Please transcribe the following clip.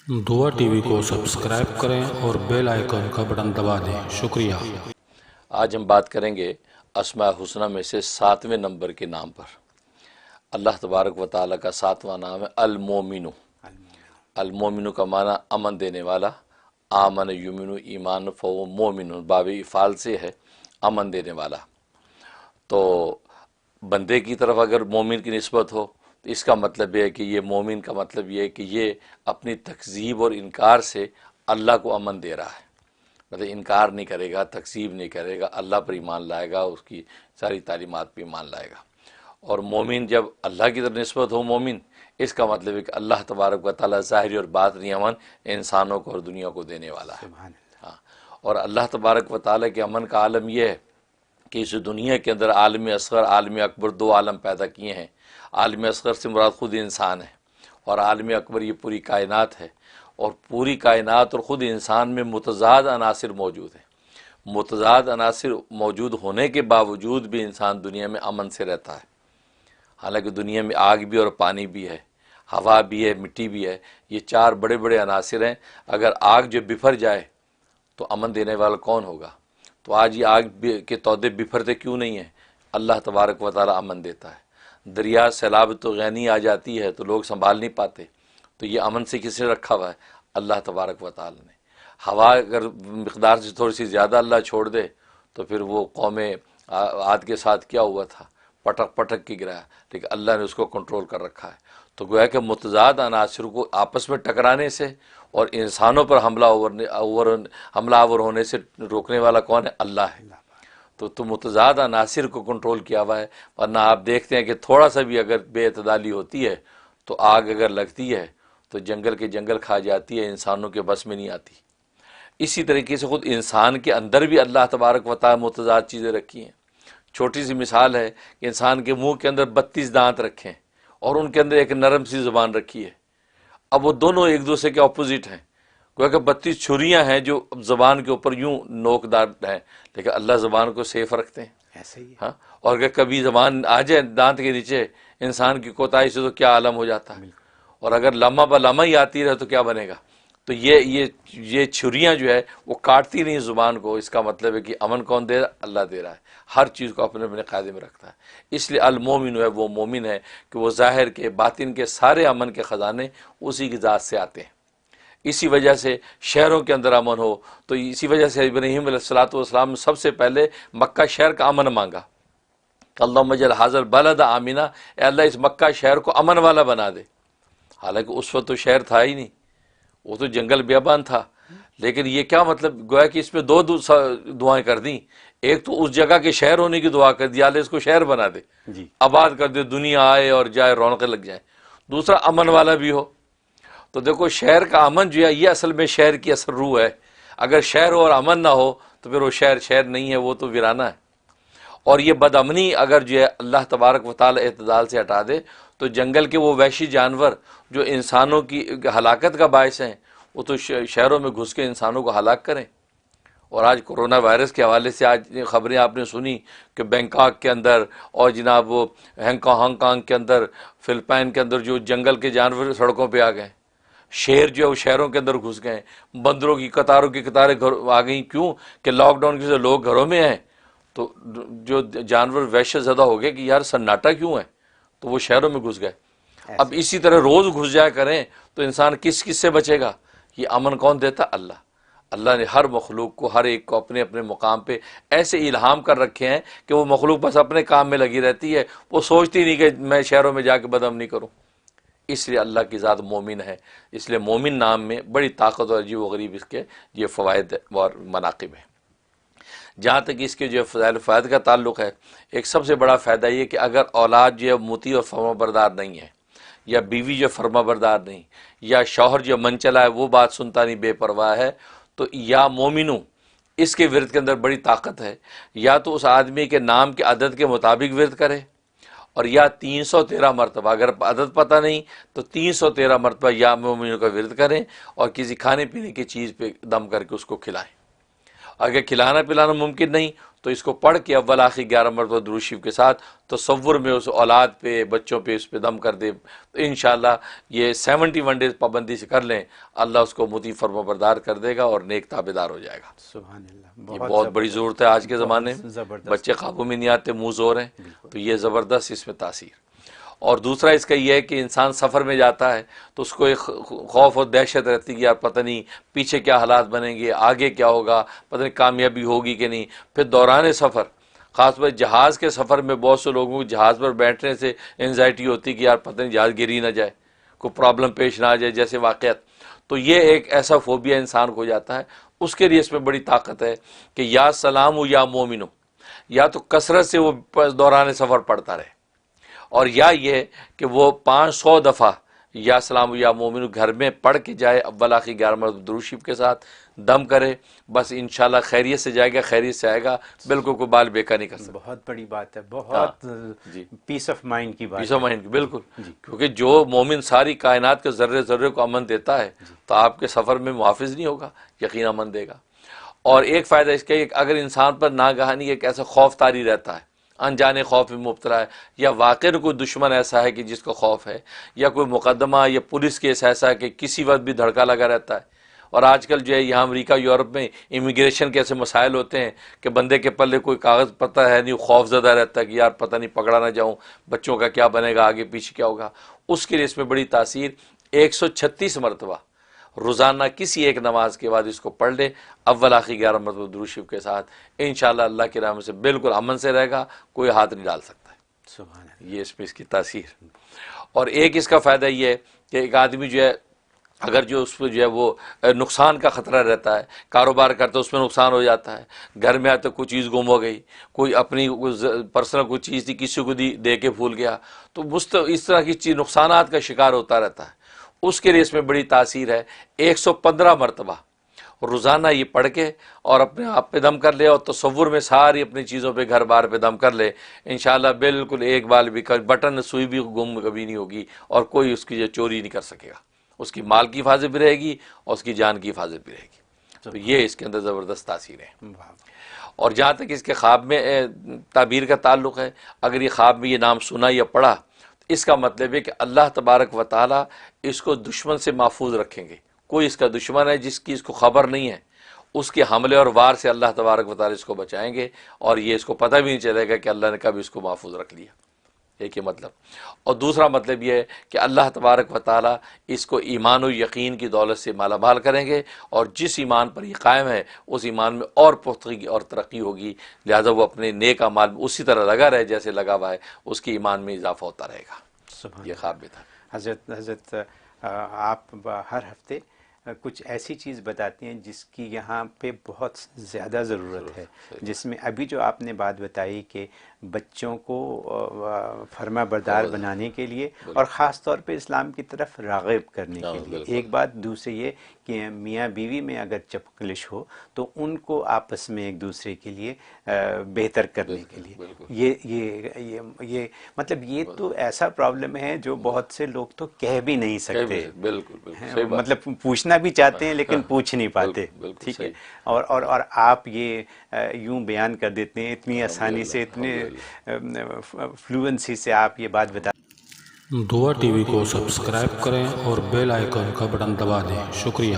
दुआ टीवी को सब्सक्राइब करें और बेल आइकन का बटन दबा दें। शुक्रिया। आज हम बात करेंगे अस्माए हुस्ना में से 7वें नंबर के नाम पर। अल्लाह तबारक व तआला का 7वां नाम है अल-मोमिनु। अल-मोमिनु का माना अमन देने वाला। आमन युमिनु ईमान फ़ो मोमिनु, बाबी इफ़ाल से है अमन देने वाला। तो बंदे की तरफ अगर मोमिन की निस्बत हो तो इसका मतलब यह है कि ये मोमिन का मतलब ये है कि ये अपनी तकज़ीब और इनकार से अल्लाह को अमन दे रहा है। मतलब इनकार नहीं करेगा, तकज़ीब नहीं करेगा, अल्लाह पर ईमान लाएगा, उसकी सारी तालीमात पर ईमान लाएगा। और मोमिन जब अल्लाह की तरफ निस्बत हो मोमिन, इसका मतलब है कि अल्लाह तबारक व तआला ज़ाहिरी और बातिनी अमन इंसानों को और दुनिया को देने वाला है। हाँ, और अल्लाह तबारक व तआला के अमन का आलम यह है कि इस दुनिया के अंदर आलम असग़र आलम अकबर दो आलम पैदा किए हैं। आलम असग़र से मुराद ख़ुद इंसान है और आलम अकबर ये पूरी कायनात है। और पूरी कायनात और ख़ुद इंसान में मुतज़ाद अनासिर मौजूद हैं। मुतज़ाद अनासिर मौजूद होने के बावजूद भी इंसान दुनिया में अमन से रहता है। हालांकि दुनिया में आग भी और पानी भी है, हवा भी है, मिट्टी भी है। ये चार बड़े बड़े अनासिर हैं। अगर आग जो बिफर जाए तो अमन देने वाला कौन होगा? तो आज ये आग के तौदे बिफरते क्यों नहीं हैं? अल्लाह तबारक व तआला अमन देता है। दरिया सैलाब तो गैनी आ जाती है तो लोग संभाल नहीं पाते, तो ये अमन से किसने रखा हुआ है? अल्लाह तबारक व तआला ने। हवा अगर मिक़दार से थोड़ी सी ज़्यादा अल्लाह छोड़ दे तो फिर वो कौमे आद के साथ क्या हुआ था, पटक पटक के गिराया, लेकिन अल्लाह ने उसको कंट्रोल कर रखा है। तो गोया कि मुतज़ाद अनासिर को आपस में टकराने से और इंसानों पर हमलावर होने से रोकने वाला कौन है? अल्लाह है। तो मुतज़ाद अनासिर को कंट्रोल किया हुआ है। वरना आप देखते हैं कि थोड़ा सा भी अगर बेअतदाली होती है तो आग अगर लगती है तो जंगल के जंगल खा जाती है, इंसानों के बस में नहीं आती। इसी तरीके से ख़ुद इंसान के अंदर भी अल्लाह तबारक व तआला मुतज़ाद चीज़ें रखी हैं। छोटी सी मिसाल है कि इंसान के मुंह के अंदर 32 दांत रखे हैं और उनके अंदर एक नरम सी ज़ुबान रखी है। अब वो दोनों एक दूसरे के अपोजिट हैं। क्योंकि 32 छुरियाँ हैं जो ज़बान के ऊपर यूँ नोकदार हैं, लेकिन अल्लाह ज़बान को सेफ रखते हैं। ऐसे ही हाँ, और अगर कभी ज़बान आ जाए दांत के नीचे इंसान की कोताही से तो क्या आलम हो जाता है। और अगर लम्हा ब लम्हा ही आती रहे तो क्या बनेगा? तो ये छुरियाँ जो है वो काटती नहीं ज़ुबान को। इसका मतलब है कि अमन कौन दे रहा है? अल्लाह दे रहा है। हर चीज़ को अपने अपने कायदे में रखता है। इसलिए अल-मोमिन है वो मोमिन है कि वो ज़ाहिर के बातिन के सारे अमन के ख़जाने उसी की ज़ात से आते हैं। इसी वजह से शहरों के अंदर अमन हो, तो इसी वजह से इब्राहीम अलैहिस्सलातु वस्सलाम ने सबसे पहले मक्का शहर का अमन मांगा। अल्लाहुम्मा जअल हाज़ल बलद आमिना, ए अल्लाह इस मक्का शहर को अमन वाला बना दे। हालांकि उस वक्त तो शहर था ही नहीं, वो तो जंगल बेबान था। लेकिन ये क्या मतलब, गोया कि इसमें दो दुआएं कर दी। एक तो उस जगह के शहर होने की दुआ कर दी, अल्लाह इसको शहर बना दे, आबाद कर दे, दुनिया आए और जाए, रौनकें लग जाए। दूसरा अमन वाला भी हो। तो देखो शहर का अमन जो है ये असल में शहर की असल रूह है। अगर शहर और अमन ना हो तो फिर वो शहर शहर नहीं है, वो तो वीराना है। और ये बदअमनी अगर जो है अल्लाह तबारक व तआला एतदाल से हटा दे तो जंगल के वो वहशी जानवर जो इंसानों की हलाकत का बायस हैं वो तो शहरों में घुस के इंसानों को हलाक करें। और आज कोरोना वायरस के हवाले से आज ख़बरें आपने सुनी कि बैंकॉक के अंदर और जनाब वो हांगकांग के अंदर, फिलिपाइन के अंदर जो जंगल के जानवर सड़कों पर आ गए। शेर जो है वो शहरों के अंदर घुस गए। बंदरों की कतारों की कतारें घर आ गई। क्यों? कि लॉकडाउन की वजह से लोग घरों में हैं तो जो जानवर वहशत ज़्यादा हो गए कि यार सन्नाटा क्यों है, तो वो शहरों में घुस गए। अब इसी तरह रोज़ घुस जाया करें तो इंसान किस किस से बचेगा? ये अमन कौन देता? अल्लाह। अल्लाह ने हर मखलूक को, हर एक को अपने अपने मुकाम पे ऐसे इल्हाम कर रखे हैं कि वो मखलूक बस अपने काम में लगी रहती है, वो सोचती नहीं कि मैं शहरों में जाके बदअमनी करूँ। इसलिए अल्लाह की ज़ात मोमिन है। इसलिए मोमिन नाम में बड़ी ताकत और अजीब व गरीब इसके ये फ़वाइद और मनाक़िब हैं। जहाँ तक इसके जो फ़ायद का ताल्लुक़ है, एक सबसे बड़ा फ़ायदा ये कि अगर औलाद जो है मुती और फर्माबरदार नहीं है, या बीवी जो फर्माबरदार नहीं, या शौहर जो मन चला है वो बात सुनता नहीं, बेपरवाह है, तो या मोमिनू इसके विरद के अंदर बड़ी ताकत है। या तो उस आदमी के नाम के अदद के मुताबिक विरद करे, और या 313 मरतबा, अगर अदद पता नहीं तो 313 मरतबा या मोमिनों का विरद करें और किसी खाने पीने की चीज़ पे दम करके उसको खिलाएं। अगर खिलाना पिलाना मुमकिन नहीं تو اس کو پڑھ کے اول آخر 11 مرتبہ درود شریف کے ساتھ تصور میں اس اولاد پہ بچوں پہ اس پہ دم کر دے تو انشاءاللہ یہ 71 ڈیز پابندی سے کر لیں، اللہ اس کو مطیع فرما بردار کر دے گا اور نیک تابع دار ہو جائے گا۔ سبحان اللہ، یہ بہت بڑی ضرورت ہے آج کے زمانے میں، بچے قابو میں نہیں آتے، منہ زور ہیں، تو یہ زبردست اس میں تاثیر۔ اور دوسرا اس کا یہ ہے کہ انسان سفر میں جاتا ہے تو اس کو ایک خوف اور دہشت رہتی ہے کہ یار پتہ نہیں پیچھے کیا حالات بنیں گے، آگے کیا ہوگا، پتہ نہیں کامیابی ہوگی کہ نہیں۔ پھر دوران سفر، خاص طور جہاز کے سفر میں بہت سے لوگوں کو جہاز پر بیٹھنے سے انزائٹی ہوتی کہ یار پتہ نہیں جہاز گر ہی نہ جائے، کوئی پرابلم پیش نہ آ جائے جیسے واقعات، تو یہ ایک ایسا فوبیا انسان کو ہو جاتا ہے۔ اس کے لیے اس میں بڑی طاقت ہے کہ یا سلام ہو یا مومن ہو، یا تو کثرت سے وہ دوران سفر پڑھتا رہے، اور یا یہ کہ وہ 500 دفعہ یا سلام یا مومن گھر میں پڑھ کے جائے، اول آخر 11 مرتبہ درود شریف کے ساتھ دم کرے، بس انشاءاللہ خیریت سے جائے گا، خیریت سے آئے گا، بالکل کوئی بال بیکا نہیں کر سکتا۔ بہت بڑی بات ہے، بہت جی، پیس آف مائنڈ کی بات پیس آف مائنڈ، بالکل، کیونکہ جو مومن ساری کائنات کے ذرے ذرے کو امن دیتا ہے تو آپ کے سفر میں محافظ نہیں ہوگا، یقین امن دے گا۔ اور ایک فائدہ اس کا ہے کہ اگر انسان پر ناگہانی ایک ایسا خوف طاری رہتا ہے، انجانے خوف میں مبتلا ہے، یا واقعی کوئی دشمن ایسا ہے کہ جس کو خوف ہے، یا کوئی مقدمہ یا پولیس کیس ایسا ہے کہ کسی وقت بھی دھڑکا لگا رہتا ہے، اور آج کل جو ہے یہاں امریکہ یورپ میں امیگریشن کے ایسے مسائل ہوتے ہیں کہ بندے کے پلے کوئی کاغذ پتہ ہے نہیں، خوف زدہ رہتا ہے کہ یار پتہ نہیں پکڑا نہ جاؤں، بچوں کا کیا بنے گا، آگے پیچھے کیا ہوگا۔ اس کے لیے اس میں بڑی تاثیر 136 مرتبہ روزانہ کسی ایک نماز کے بعد اس کو پڑھ لے، اول آخر 11 مرتبہ درود شریف کے ساتھ، انشاءاللہ اللہ کی رحمت سے بالکل امن سے رہے گا، کوئی ہاتھ نہیں ڈال سکتا ہے۔ سبحان اللہ۔ یہ اس میں اس کی تاثیر۔ اور ایک اس کا فائدہ یہ ہے کہ ایک آدمی جو ہے اگر جو اس پہ جو ہے وہ نقصان کا خطرہ رہتا ہے، کاروبار کرتا ہے اس میں نقصان ہو جاتا ہے، گھر میں آتے کوئی چیز گم ہو گئی، کوئی اپنی پرسنل کوئی چیز تھی کسی کو دے کے بھول گیا، تو اس طرح کی چیز نقصانات کا شکار ہوتا رہتا ہے، اس کے لیے اس میں بڑی تاثیر ہے۔ 115 مرتبہ روزانہ یہ پڑھ کے اور اپنے آپ پہ دم کر لے، اور تصور میں ساری اپنی چیزوں پہ گھر بار پہ دم کر لے، انشاءاللہ بالکل ایک بال بھی بٹن سوئی بھی گم کبھی نہیں ہوگی، اور کوئی اس کی جو چوری نہیں کر سکے گا، اس کی مال کی حفاظت بھی رہے گی اور اس کی جان کی حفاظت بھی رہے گی۔ تو یہ اس کے اندر زبردست تاثیر ہے۔ اور جہاں تک اس کے خواب میں تعبیر کا تعلق ہے، اگر یہ خواب میں یہ نام سنا یا پڑھا، اس کا مطلب ہے کہ اللہ تبارک و تعالیٰ اس کو دشمن سے محفوظ رکھیں گے۔ کوئی اس کا دشمن ہے جس کی اس کو خبر نہیں ہے، اس کے حملے اور وار سے اللہ تبارک و تعالیٰ اس کو بچائیں گے، اور یہ اس کو پتہ بھی نہیں چلے گا کہ اللہ نے کب اس کو محفوظ رکھ لیا۔ ایک یہ مطلب، اور دوسرا مطلب یہ ہے کہ اللہ تبارک و تعالیٰ اس کو ایمان و یقین کی دولت سے مالا مال کریں گے، اور جس ایمان پر یہ قائم ہے اس ایمان میں اور پختگی اور ترقی ہوگی، لہذا وہ اپنے نیک اعمال میں اسی طرح لگا رہے جیسے لگا ہوا ہے، اس کی ایمان میں اضافہ ہوتا رہے گا۔ یہ خواب بھی تھا۔ حضرت آپ ہر ہفتے کچھ ایسی چیز بتاتے ہیں جس کی یہاں پہ بہت زیادہ ضرورت ہے، جس میں ابھی جو آپ نے بات بتائی کہ بچوں کو فرما بردار بنانے کے لیے اور خاص طور پہ اسلام کی طرف راغب کرنے کے لیے، ایک بات دوسرے یہ کہ میاں بیوی میں اگر چپکلش ہو تو ان کو آپس میں ایک دوسرے کے لیے بہتر کرنے کے لیے، یہ مطلب یہ تو ایسا پرابلم ہے جو بہت سے لوگ تو کہہ بھی نہیں سکتے، بالکل مطلب پوچھنا بھی چاہتے ہیں لیکن پوچھ نہیں پاتے، ٹھیک ہے، اور آپ یہ یوں بیان کر دیتے ہیں اتنی آسانی سے، اتنے فلوئنسی سے آپ یہ بات بتا۔ دعا ٹی وی کو سبسکرائب کریں اور بیل آئیکن کا بٹن دبا دیں۔ شکریہ۔